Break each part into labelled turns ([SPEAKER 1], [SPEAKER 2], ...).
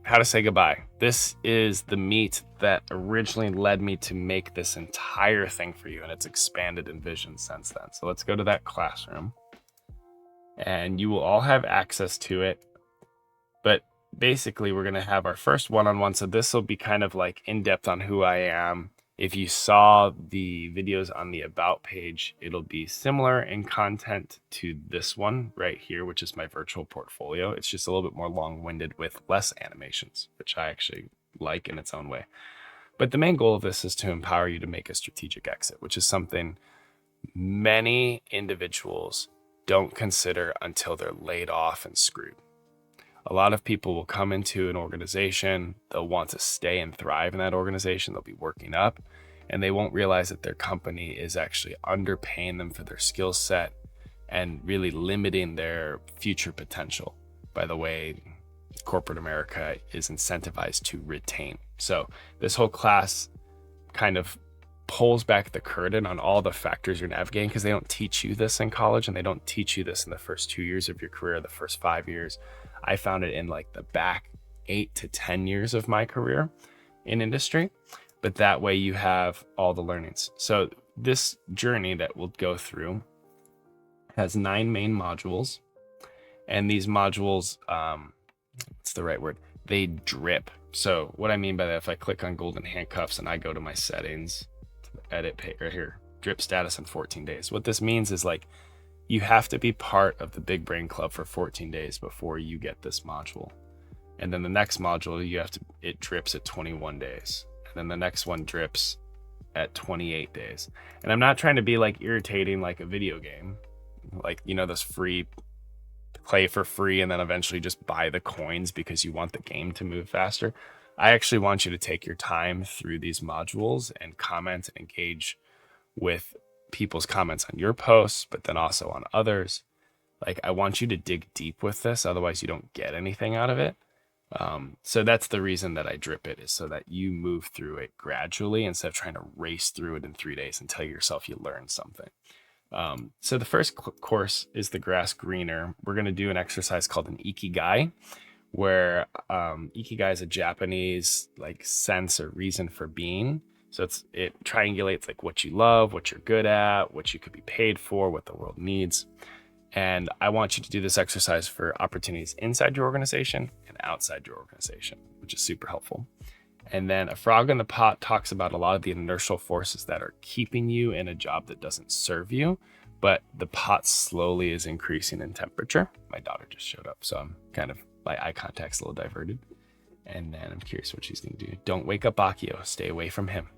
[SPEAKER 1] how to say goodbye. This is the meat that originally led me to make this entire thing for you, and it's expanded in vision since then. So let's go to that classroom, and you will all have access to it. But basically, we're going to have our first one-on-one. So this will be kind of like in-depth on who I am. If you saw the videos on the About page, it'll be similar in content to this one right here, which is my virtual portfolio. It's just a little bit more long-winded with less animations, which I actually like in its own way. But the main goal of this is to empower you to make a strategic exit, which is something many individuals don't consider until they're laid off and screwed. A lot of people will come into an organization, they'll want to stay and thrive in that organization, they'll be working up, and they won't realize that their company is actually underpaying them for their skill set and really limiting their future potential by the way corporate America is incentivized to retain. So this whole class kind of pulls back the curtain on all the factors you're navigating, because they don't teach you this in college, and they don't teach you this in the first 2 years of your career, the first 5 years. I found it in like the back 8 to 10 years of my career in industry, but that way you have all the learnings. So this journey that we'll go through has 9 main modules, and these modules, what's the right word? They drip. So what I mean by that, if I click on golden handcuffs and I go to my settings, edit page right here, drip status in 14 days. What this means is like, you have to be part of the Big Brain Club for 14 days before you get this module. And then the next module, it drips at 21 days. And then the next one drips at 28 days. And I'm not trying to be like irritating like a video game, like, those free play for free and then eventually just buy the coins because you want the game to move faster. I actually want you to take your time through these modules and comment and engage with people's comments on your posts, but then also on others. Like, I want you to dig deep with this, otherwise you don't get anything out of it. So that's the reason that I drip it, is so that you move through it gradually instead of trying to race through it in 3 days and tell yourself you learned something. So the first course is the grass greener. We're going to do an exercise called an ikigai, where ikigai is a Japanese like sense or reason for being. So it triangulates like what you love, what you're good at, what you could be paid for, what the world needs. And I want you to do this exercise for opportunities inside your organization and outside your organization, which is super helpful. And then a frog in the pot talks about a lot of the inertial forces that are keeping you in a job that doesn't serve you, but the pot slowly is increasing in temperature. My daughter just showed up, so I'm kind of, my eye contact's a little diverted. And then I'm curious what she's going to do. Don't wake up Akio. Stay away from him.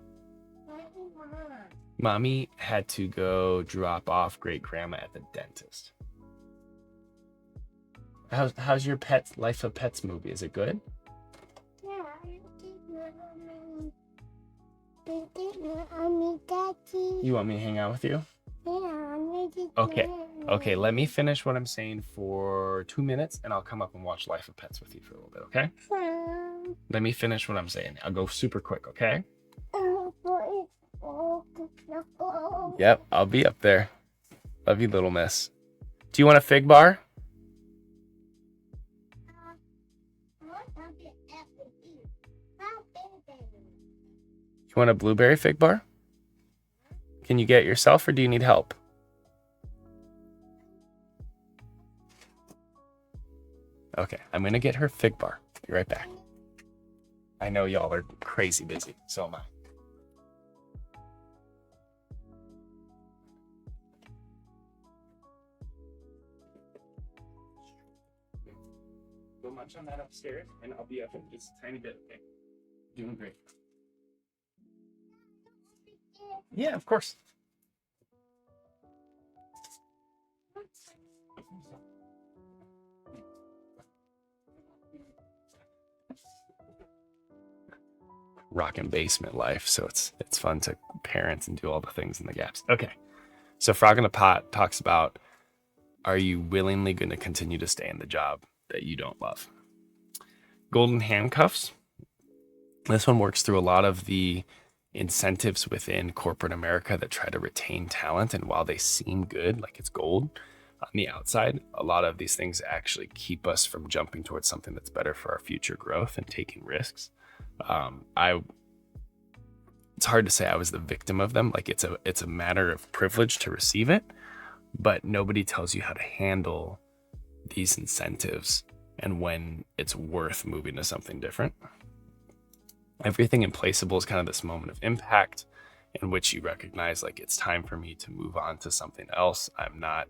[SPEAKER 1] Mommy had to go drop off great grandma at the dentist. How's your pets Life of Pets movie? Is it good? You want me to hang out with you? Okay, let me finish what I'm saying for 2 minutes and I'll come up and watch Life of Pets with you for a little bit, okay? Let me finish what I'm saying. I'll go super quick, okay? Yep, I'll be up there. Love you, little miss. Do you want a fig bar? You want a blueberry fig bar? Can you get it yourself or do you need help? Okay, I'm gonna get her fig bar. Be right back. I know y'all are crazy busy, so am I. Go munch on that upstairs and I'll be up in just a tiny bit, okay? Doing great. Yeah, of course. Rockin' basement life, so it's fun to parent and do all the things in the gaps. Okay, so Frog in the Pot talks about, are you willingly going to continue to stay in the job that you don't love? Golden Handcuffs. This one works through a lot of the incentives within corporate America that try to retain talent, and while they seem good, like it's gold, on the outside, a lot of these things actually keep us from jumping towards something that's better for our future growth and taking risks. It's hard to say I was the victim of them. Like it's a matter of privilege to receive it, but nobody tells you how to handle these incentives and when it's worth moving to something different. Everything in Placeable is kind of this moment of impact in which you recognize like it's time for me to move on to something else. I'm not,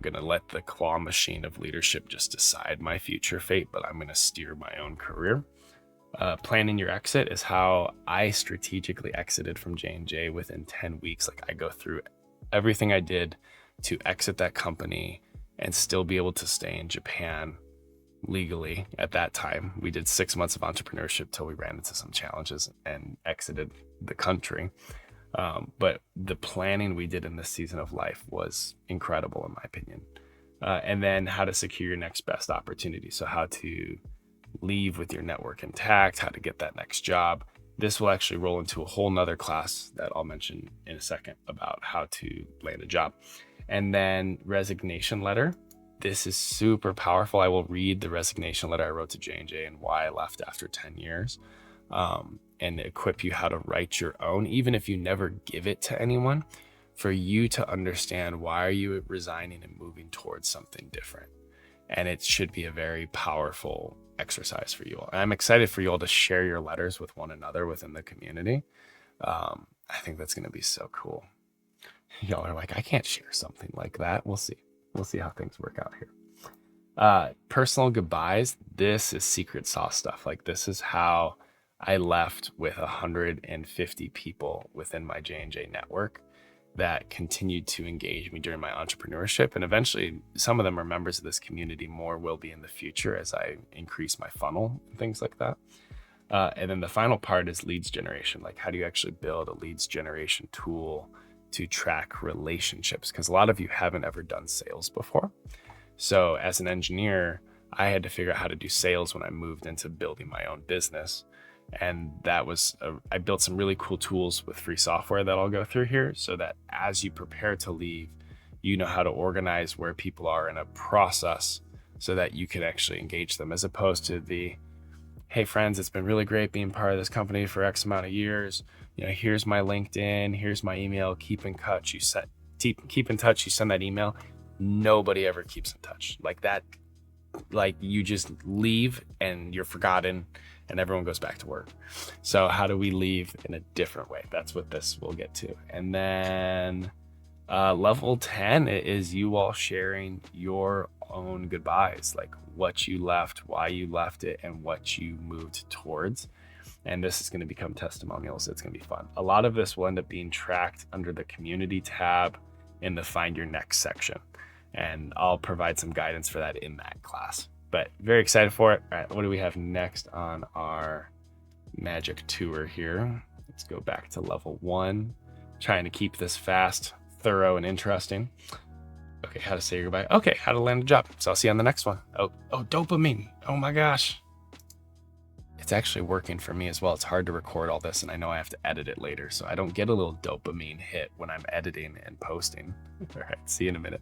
[SPEAKER 1] gonna let the claw machine of leadership just decide my future fate, but I'm gonna steer my own career. Planning your exit is how I strategically exited from J&J within 10 weeks. Like I go through everything I did to exit that company and still be able to stay in Japan legally. At that time, we did 6 months of entrepreneurship till we ran into some challenges and exited the country. But the planning we did in this season of life was incredible, in my opinion. And then how to secure your next best opportunity. So how to leave with your network intact, how to get that next job. This will actually roll into a whole nother class that I'll mention in a second about how to land a job. And then resignation letter. This is super powerful. I will read the resignation letter I wrote to J&J and why I left after 10 years. And equip you how to write your own, even if you never give it to anyone, for you to understand why are you resigning and moving towards something different. And it should be a very powerful exercise for you all. And I'm excited for you all to share your letters with one another within the community. I think that's going to be so cool. Y'all are like, I can't share something like that. We'll see. We'll see how things work out here. Personal goodbyes. This is secret sauce stuff. Like this is how I left with 150 people within my J&J network that continued to engage me during my entrepreneurship. And eventually some of them are members of this community. More will be in the future as I increase my funnel and things like that. And then the final part is leads generation. Like how do you actually build a leads generation tool to track relationships? Because a lot of you haven't ever done sales before. So as an engineer, I had to figure out how to do sales when I moved into building my own business. And I built some really cool tools with free software that I'll go through here so that as you prepare to leave, you know how to organize where people are in a process so that you can actually engage them, as opposed to the, hey friends, it's been really great being part of this company for X amount of years. Here's my LinkedIn, here's my email, keep in touch. Keep in touch, you send that email. Nobody ever keeps in touch like that. Like you just leave and you're forgotten and everyone goes back to work. So how do we leave in a different way? That's what this will get to. And then level 10 is you all sharing your own goodbyes, like what you left, why you left it, and what you moved towards. And this is going to become testimonials. It's going to be fun. A lot of this will end up being tracked under the community tab in the Find Your Next section. And I'll provide some guidance for that in that class. But very excited for it. All right, what do we have next on our magic tour here? Let's go back to level 1. Trying to keep this fast, thorough, and interesting. Okay, how to say your goodbye. Okay, how to land a job. So I'll see you on the next one. Oh, dopamine. Oh my gosh. It's actually working for me as well. It's hard to record all this, and I know I have to edit it later, so I don't get a little dopamine hit when I'm editing and posting. All right, see you in a minute.